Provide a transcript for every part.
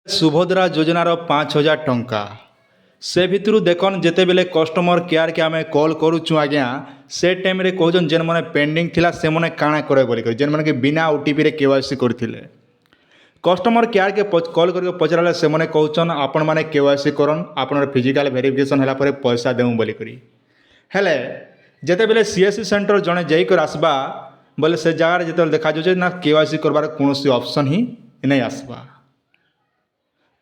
ସୁଭଦ୍ରା ଯୋଜନାର 5,000 ଟଙ୍କା ସେ ଭିତରୁ ଦେଖନ୍ ଯେତେବେଲେ କଷ୍ଟମର କେୟାରକେ ଆମେ କଲ୍ କରୁଛୁ ଆଜ୍ଞା ସେ ଟାଇମ୍ରେ କହୁଛନ୍ ଯେନ୍ମାନେ ପେଣ୍ଡିଂ ଥିଲା ସେମାନେ କାଣା करे ବୋଲିକରି ଯେନ୍ମାନେ ବିନା ଓଟିପିରେ କେୱାଇସି କରିଥିଲେ କଷ୍ଟମର କେୟାରକେ କଲ୍ କରିକି ପଚାରିଲେ ସେମାନେ କହୁଛନ୍ ଆପଣମାନେ କେୱାଇସି କରନ୍ ଆପଣଙ୍କର ଫିଜିକାଲ୍ ଭେରିଫିକେସନ୍ ହେଲା ପରେ ପଇସା ଦେଉଁ ବୋଲିକରି ହେଲେ ଯେତେବେଲେ ସିଏସ୍ସି ସେଣ୍ଟର ଜଣେ ଯାଇକରି ଆସବା ବୋଲେ ସେ ଜାଗାରେ ଯେତେବେଳେ ଦେଖାଯାଉଛି ନା କେୱାଇସି କରବାର କୌଣସି ଅପସନ୍ ହିଁ ନାଇଁ ଆସବା।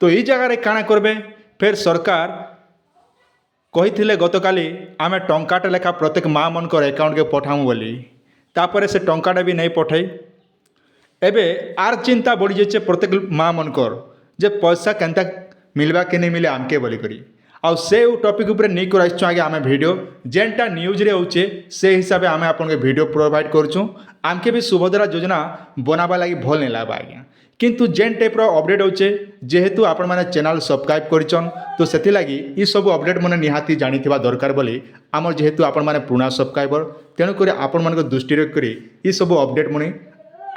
तो ये जगार काଣା करबे फिर सरकार कही गतकाली आम टंकाटे लेखा प्रत्येक माँ मनकर एकाउंट के पठाऊँ बोली तापर से टंकाटा भी नहीं पठे एबे आर चिंता बढ़ी जाइए प्रत्येक माँ मनकर जे पैसा केनता मिलवा कि नहीं मिले आमके बोली करी आउ से टॉपिक उपर नहीं कर आगे आम वीडियो जेनटा न्यूज रे होचे से हिसाब से आम आपन वीडियो प्रोवाइड करूँ आमके भी सुभद्रा योजना बनावा लगी भल नहीं लगा आज्ञा किंतु जेन टाइप्र अपडेट होचे जेहेतु आपण मैंने चैनल सब्सक्राइब करिछन तो सेति लगी ये सब अपडेट मैंने निहाती जानिथिबा दरकार बोली आमर जेहेतु आपण मैंने पुराना सब्सक्राइबर तेणुक आपण मान दृष्टि रखिक ये सब अपडेट मुझे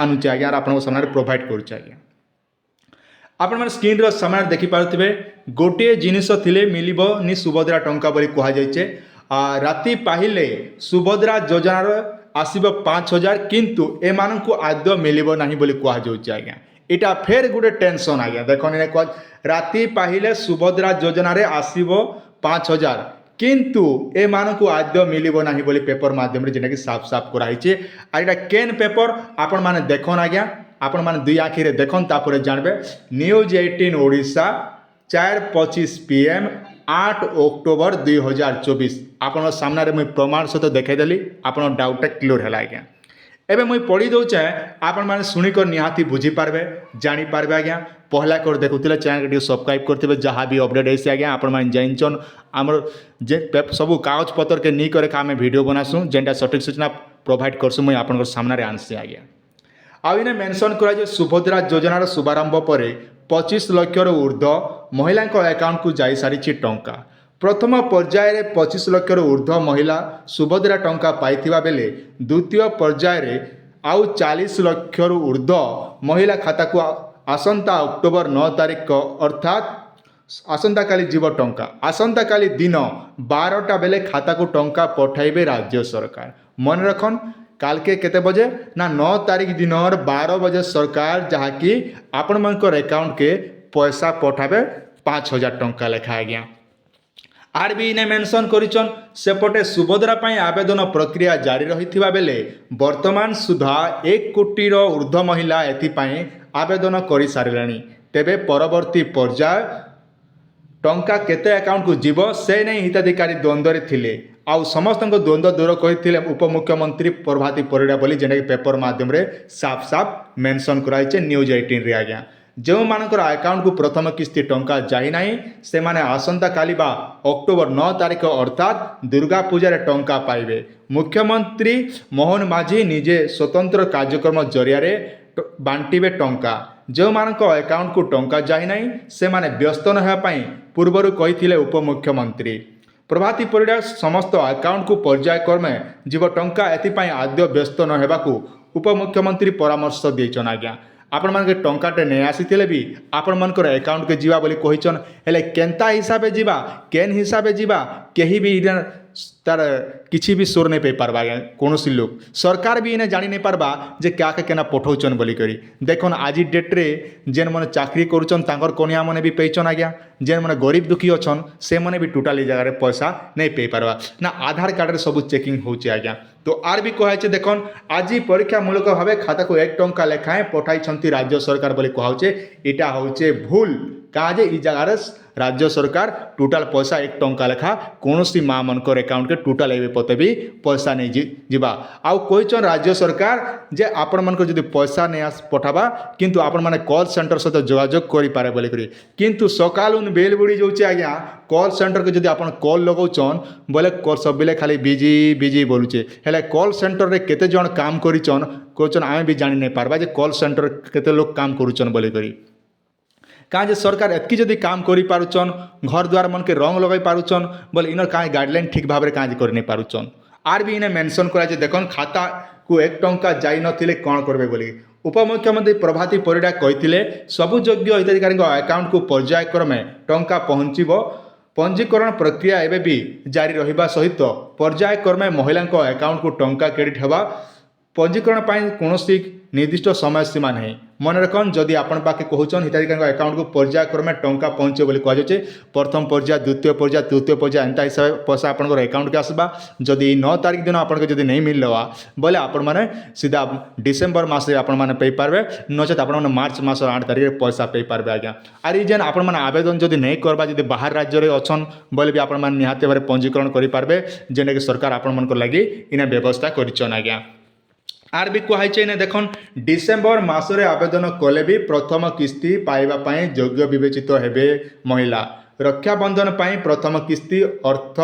आनुचे आज्ञा आपन सामने प्रोवाइड करुचे आज्ञा आपण मैंने स्क्रीन सामने देखिपे गोटे जिनिस थिले मिलिबो नि सुभद्रा टंका बोली कहा जाइछे राति पाहिले सुभद्रा योजनार आसीबो 5,000 किंतु एमानकु आद्य मिलिबो नाही बोली कहा जाउचे आज्ञा इटा फेर गोटे टेंशन आज्ञा देखने राति पाहिले सुभद्रा योजना रे आसीबो 5,000 किंतु ए मानकु आद्य मिलिबो नाही बोली पेपर माध्यम रे जेना कि साफ साफ कराइछे आ इटा केन पेपर आपण माने देखन आज्ञा आपण माने दुई आखि रे देखन तापर जानबे न्यूज 18 ओडिशा 4:25 PM 8 अक्टोबर 2024 आपण सामने रे मुई प्रमाण सहित देखाई देली आपण डाउट क्लियर हला आज्ञा एबे मुई पढ़ी दौचे आपण मैंने शुणिकर निहाती बुझीपारे जानीपारे आज्ञा पहला कर देखुले चैनल के सब्सक्राइब करते जहाँ भी अपडेट ऐसे आज्ञा आपण मैंने जानछन आमर जे सब कागज पत्र के नहीं करे आम वीडियो बनासुँ जेनटा सठिक सूचना प्रोवाइड करसुँ मुई आपण सामने आनसी आज्ञा आउ इने मेंशन करा सुभद्रा योजनार शुभारंभ पर 25 लाख ऊर्ध्व महिला अकाउंट को जाई सारी टंका प्रथम पर्यायर 25 लाख ऊर्ध्व महिला सुभद्रा टंका पाइथिबा बेले द्वितीय पर्यायर आउ 40 लाख ऊर्ध्व महिला खाता को आसंता अक्टोबर 9 तारीख अर्थात आसंता काली जीव टंका आसंता काली दिन 12टा बेले खाता को टंका पठाइबे राज्य सरकार मन रखन काल के केते बजे ना 9 तारीख दिन 12 बजे सरकार जहाँकि आपण मनकर अकाउंट के पैसा पठाबे 5,000 टंका लेखा आज्ञा आर भी इने मेंशन करिछन सेपटे सुभद्रा पाई आवेदन प्रक्रिया जारी रहिथिबा बेले वर्तमान सुधा 1 कोटी ऊर्ध्व महिला एथिपाई आवेदन करि सारिलानी तेबे परवर्ती पर्याय टंका केते अकाउंट को जीव से नहीं हिताधिकारी द्वंद्व थिले आउ समस्त द्वंद्व दूर करते उपमुख्यमंत्री प्रभाती परिड़ा बोली जेना कि पेपर माध्यम रे साफ साफ मेंशन कराइछे न्यूज 18 रे आज्ञा जो मानकर अकाउंट को प्रथम किस्ती टंका जाई नाही से माने आसंता काली बा अक्टोबर 9 तारीख अर्थात दुर्गा पूजा टंका पाइबे मुख्यमंत्री मोहन माझी निजे स्वतंत्र कार्यक्रम जरिया बांटिबे टंका जो मानक अकाउंट को टंका जाई नाही से माने व्यस्त न होया पई पूर्वरु कहिथिले उपमुख्यमंत्री प्रभाती परिड़ा समस्त अकाउंट को पर्यायक्रमे जीव टंका एथिपाई आद्य व्यस्त न हेबाकू उपमुख्यमंत्री परामर्श देइछन आज्ञा आपण मानके टंकाटे नहीं आसीथिले भी आपण मानकर अकाउंट के जीवा बोली कहिछन हेले केनता हिसाबे जीवा केन हिसाबे जीवा केही भी तार किसी भी सोर नहीं पाई पारबा कौनसी लोग सरकार भी इन्हें जानी नहीं पारबा जे क्या केना पठाउछन बोली करी देखन आज डेट रे जेन माने चाकरी करूछन तांकर कन्या माने भी पेइछन आज्ञा जेन माने गरीब दुखी अछन से माने भी टोटली जगह रे पैसा नहीं पे पारबा ना आधार कार्ड रे सब चेकिंग होचे आज्ञा तो आर भी कहे देखन आज परीक्षामूलक भाव खाता को 1 टंका लेखाएं पठाई राज्य सरकार बोली कहे इटा होचे भूल कहाँ जे जगार राज्य सरकार टोटाल पैसा 1 टंका लेखा कौन सी माँ मनकर अकाउंट के टोटाल एवं पते भी पैसा नहीं जीवा आउ कहीचन राज्य सरकार जे आपण मनकर जदि पैसा नहीं पठाबा किंतु आपण माने कॉल सेंटर सहित जोगाजोग करि पारे बोली करी किंतु सकाल बेल बुड़ी जाउचे आज्ञा कॉल सेंटर के जदि आपण कॉल लगाउछन बोले सब बेले खाली बिजी बिजी बोलुचे हेले कॉल सेंटर रे केते जण काम करिछन कहचन आमे भी जानि नहीं पारबा जे कॉल सेंटर केते लोग काम करूछन बोली करी कहाँ जे सरकार एतकी जदि काम करि पारुछन घर द्वार मन के रंग लगाई पारुछन बोले इनर कहाँ गाइडलाइन ठीक भाव में कहाँ कर नहीं पारुछन आर भी इन्हें मेंशन करा देखन खाता को 1 टंका जाई नथिले कौन करबे बोली उपमुख्यमंत्री प्रभाती परिडा कही सबु योग्य हिताधिकारी अकाउंट को पर्यायक्रमे टंका पहुँचब पंजीकरण प्रक्रिया एवं भी जारी रहिबा सहित पर्यायक्रमे महिला अकाउंट को टंका क्रेडिट होगा पंजीकरण पर कौन निर्दिष्ट समय सीमा नहीं मन रखन जदि आपण पाखे कहून हिताधिकारी अकाउंट को पर्यायक्रमे टंका पहुँचे बोली कहुचे प्रथम पर्याय द्वितीय पर्याय तृतीय पर्याय एंता हिसाब से पैसा आपंकर अकाउंट के आसबा जदि 9 तारीख दिन आपको जब नहीं मिलवा बोले आपण मैंने सीधा डिसेम्बर मसरे आपने पारे नचेत आप मार्च मस 8 तारीख पैसा पारे आज्ञा आर जेन आपण मैंने आवेदन जदि नहीं करवा जब बाहर राज्य में अच्छन बोले भी आपण मैंने निहाती भाव पंजीकरण करेंगे जेने कि सरकार आपण लगी इना व्यवस्था करछन आज्ञा आर भी कहुचे ने देखन डिसेम्बर मसरे आवेदन कले भी प्रथम किस्ती पाइबा योग्य विवेचित हेबे महिला रक्षाबंधन पाई प्रथम किस्ती अर्थ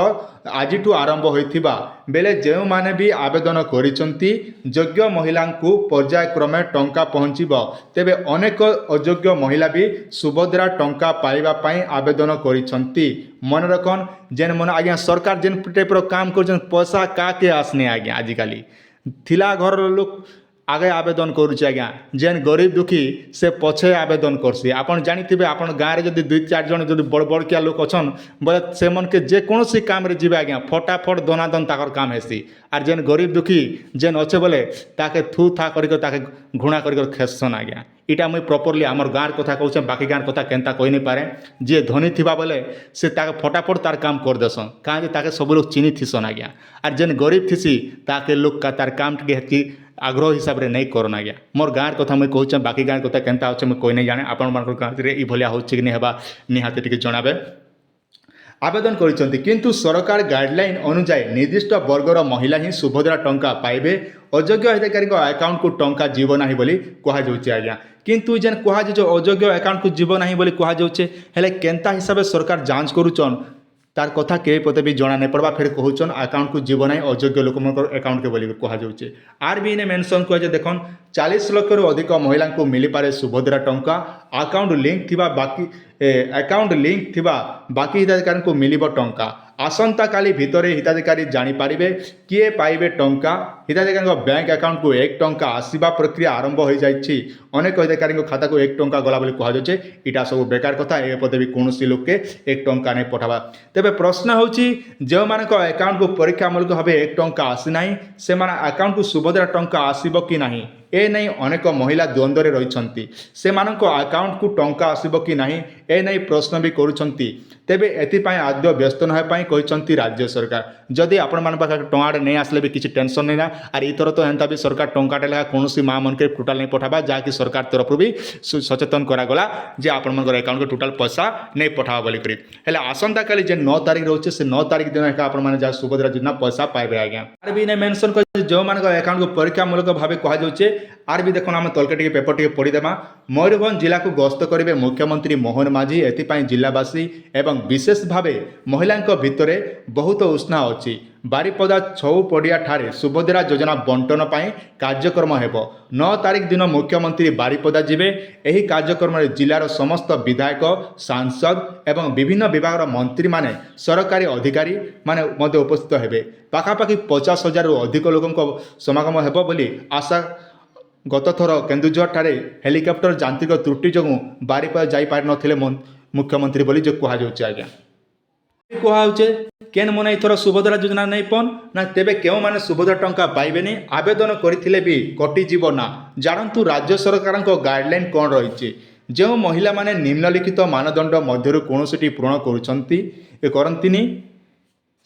आज आरंभ होइथिबा बेले जो माने भी आवेदन करिसंती योग्य महिला को पर्यायक्रमे टंका पहुँचब तेबे अनेक अयोग्य महिला भी सुभद्रा टंका पाइबा पाई आवेदन करिसंती मन रखन जेन मन आज्ञा सरकार जेन टाइप काम कर पैसा का के आसने आज्ञा आजिकाली थिला घर लोक आगे आवेदन करुचे आज्ञा जेन गरीब दुखी से पछे आवेदन करसी आपन जानिथिबे आपन गाँव में जब 2-4 जन जब बड़ बड़किया लोक अच्छन बोले से मन के जेकोसी काम रे जीवे आज्ञा फटाफट दनादन ताकर काम हेसी आर जेन गरीब दुखी जेन अच्छे बोले ताके थू था करके घुणा कर खेसन आज्ञा इटा मुई प्रॉपरली आमर गाँव कथा कहूँ बाकी गाँव कथा केनता कही नहीं पारे जी धनी थिबा बोले से ताके फटाफट तार काम कर देसन कहाँ ताके सब लोग चिन्ही थिसन आज्ञा आर जेन गरीब थिसी ताके लोग का तार काम टे आग्रह हिसाब रे नहीं करन आज्ञा मोर गाँव कथा मुई कहूँ बाकी गाँव कथा केनता अच्छे मुई कोई नहीं जाने आपण मान गाँव में भलिया हो कि नहीं हेबा निहाती टिके जणाबे आवेदन करिसेंती किंतु सरकार गाइडलाइन अनुसार निर्दिष्ट वर्गर महिला ही सुभद्रा टंका पाइबे अयोग्य हिताधिकारी अकाउंट को टंका जीव ना बोली कहुचे आज्ञा किंतु जेन कहुचे अयोग्य अकाउंट को जीव ना बोली कहुचे हेले केनता हिसाब से सरकार जांच करुचन तार कथा के पते भी जना नहीं पड़वा फिर कहून अकाउंट को जीव ना अयोग्य लोक अकाउंट के बोली कहुचे आर भी इन्हें मेनसन कहुचे देखन 40 लाख रु अधिक महिला को मिली पारे सुभद्रा टंका अकाउंट लिंक थिबा बाकी हिताधिकारी को मिलिबो टंका आसंता काली भितरे हिताधिकारी जानी पारिबे किए पाइबे टंका हिताधिकारी बैंक अकाउंट को 1 टंका आसवा प्रक्रिया आरंभ हो जाइछि अनेक हिताधिकारी खाता को 1 टंका गला बोली कहुचे इटा सब बेकार कथा ए पदे भी कौन लोक के 1 टंका नहीं पठावा तेबे प्रश्न होछि जो मानक अकाउंट को परीक्षामूलक भाव 1 टंका आसीना से अकाउंट को सुभद्रा टंका आसीबो कि नहीं ए नहीं अनेक महिला द्वंद्व रे रहिछंती से मानक अकाउंट को टंका आसीबो कि नहीं ए नहीं प्रश्न भी करुछंती तेबे एथिपाई आद्य व्यस्त न होय कहते राज्य सरकार जदि आपण मान पाखे टंकाटे नहीं आसले भी किसी टेंशन नहीं ना आर इथर तो एंता भी सरकार टंकाटे लगा कौन माँ मन के टोटाल नहीं पठाबा जहाँकि सरकार तरफ भी सचेतन करागला जे आपण मन अकाउंट को टोटाल पैसा नहीं पठाबा बोली करी हेले आसंता काली जे 9 तारीख रोचे से 9 तारीख दिन एका आपण माने जा सुभद्रा योजना पैसा पाइबे आज्ञा आर भी ने मेंशन कर जो मान अकाउंट को परीक्षामूलक भाव कहुचे आर भी देखो आम तलके टिके पेपर टिके पढ़ीदेमा मयूरभंज जिला को गस्त करेंगे मुख्यमंत्री मोहन माझी एथिपाई जिलावासी एवं विशेष भावे महिला भितर बहुत उत्साह अच्छी बारिपदा छौ पड़िया ठारे सुभद्रा योजना बंटन पाई कार्यक्रम हेबो 9 तारीख दिन मुख्यमंत्री बारिपदा जिबे एही कार्यक्रम में जिलार समस्त विधायक सांसद एवं विभिन्न विभाग मंत्री माने सरकारी अधिकारी माने मध्य उपस्थित हेबे पाखापाखि 50,000 रु अधिक लोक समागम हेबो बोली आशा गत थर केन्दुझर ठारे हेलिकप्टर यांत्रिक त्रुटि जो बारिपदा जाई पारि नथिले मुख्यमंत्री बोली जो कहुचे आज्ञा कहुचे केन मन एथर सुभद्रा योजना नहीं पन ना तेबे केउ माने सुभद्रा टंका पाइबेनी आवेदन करथिले भी कटि जीव ना जानतु राज्य सरकार गाइडलाइन कौन रही जो महिला माने निम्नलिखित मानदंड मध्यरु कोनोसिटी पूर्ण करंतिनी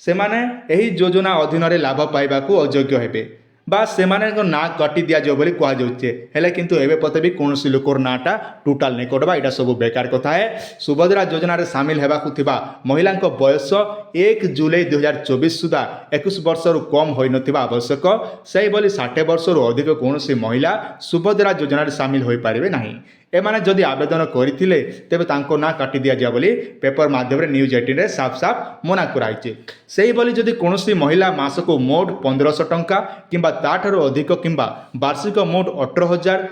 से माने एही योजना अधीन रे लाभ पाइबा को अयोग्य हेबे बा से ना काटी दि जाओ बोली कहुचे हेले किंतु एबे पते भी कौन लोकर नाटा टोटाल नहीं कटवा यहाँ सब बेकार कथा है सुभद्रा योजना रे सामिल हेबाकु थिबा महिला बयस 1 जुलाई 2024 सुधा 21 वर्ष रु कम होई नथिबा आवश्यक सही बोली 60 वर्ष रु अधिक कौन महिला सुभद्रा योजना रे सामिल होई पारिबे नाही एमाने जदि आवेदन करथिले तेबे तांको ना काटी दिया जा बोली पेपर माध्यम रे न्यूज 18 रे साफ साफ मना कराइছে सेही बोली जदि कोनोसी महिला मास को मोट 1500 टंका किंबा ताठारो अधिक किंबा वार्षिक मोट 18,000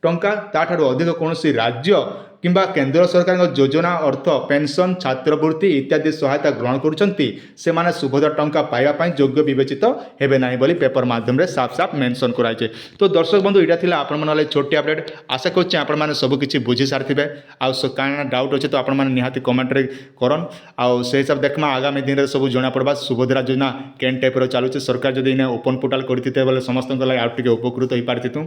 ଟଙ୍କା ତାଠାରୁ ଅଧିକ କୌଣସି ରାଜ୍ୟ କିମ୍ବା କେନ୍ଦ୍ର ସରକାରଙ୍କ ଯୋଜନା ଅର୍ଥ ପେନ୍ସନ୍ ଛାତ୍ରବୃତ୍ତି ଇତ୍ୟାଦି ସହାୟତା ଗ୍ରହଣ କରୁଛନ୍ତି ସେମାନେ ସୁଭଦ୍ରା ଟଙ୍କା ପାଇବା ପାଇଁ ଯୋଗ୍ୟ ବିବେଚିତ ହେବେ ନାହିଁ ବୋଲି ପେପର ମାଧ୍ୟମରେ ସାଫ୍ ସାଫ୍ ମେନସନ୍ କରାଯାଇଛି। ତ ଦର୍ଶକ ବନ୍ଧୁ ଏଇଟା ଥିଲା ଆପଣମାନେ ଛୋଟି ଅପଡେଟ୍। ଆଶା କରୁଛି ଆପଣମାନେ ସବୁକିଛି ବୁଝି ସାରିଥିବେ। ଆଉ କାଣା ଡାଉଟ୍ ଅଛି ତ ଆପଣମାନେ ନିହାତି କମେଣ୍ଟରେ କରନ୍। ଆଉ ସେଇ ହିସାବ ଦେଖମା ଆଗାମୀ ଦିନରେ ସବୁ ଜଣାପଡ଼ବା ସୁଭଦ୍ରା ଯୋଜନା କେନ୍ ଟାଇପ୍ର ଚାଲୁଛି। ସରକାର ଯଦି ଏଇନେ ଓପନ୍ ପୋର୍ଟାଲ୍ କରିଥିତେ ବୋଲେ ସମସ୍ତଙ୍କ ଲାଗି ଆଉ ଟିକେ ଉପକୃତ ହେଇପାରିଥିତୁ।